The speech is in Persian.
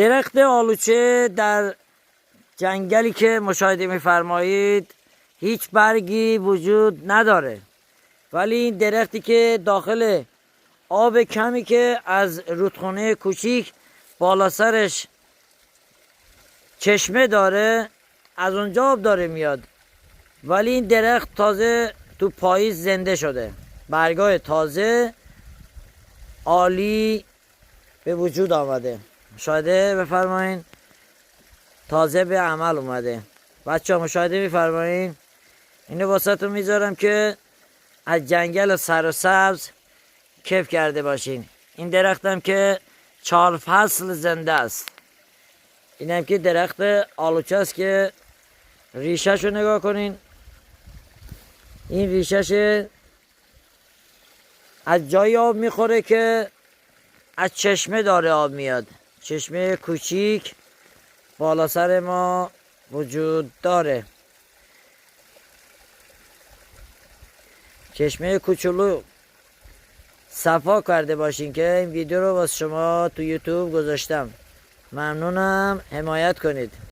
درخت آلوچه در جنگلی که مشاهده میفرمایید هیچ برگی وجود نداره، ولی این درختی که داخل آب کمی که از رودخانه کوچیک بالا سرش چشمه داره، از اونجا آب داره میاد. ولی این درخت تازه تو پاییز زنده شده، برگای تازه عالی به وجود آمده. مشاهده بفرمایید، تازه به عمل اومده. بچه ها مشاهده میفرمایید، اینو واسهتون میذارم که از جنگل سر و سبز کیف کرده باشین. این درختم که 4 فصل زنده است. اینم که درخت آلوچه است که ریشه‌شو نگاه کنین. این ریشه‌ش از جای آب میخوره که از چشمه داره آب میاد. چشمه کوچیک بالا سر ما وجود داره. چشمه کوچولو صفا کرده باشین که این ویدیو رو واسه شما تو یوتیوب گذاشتم. ممنونم، حمایت کنید.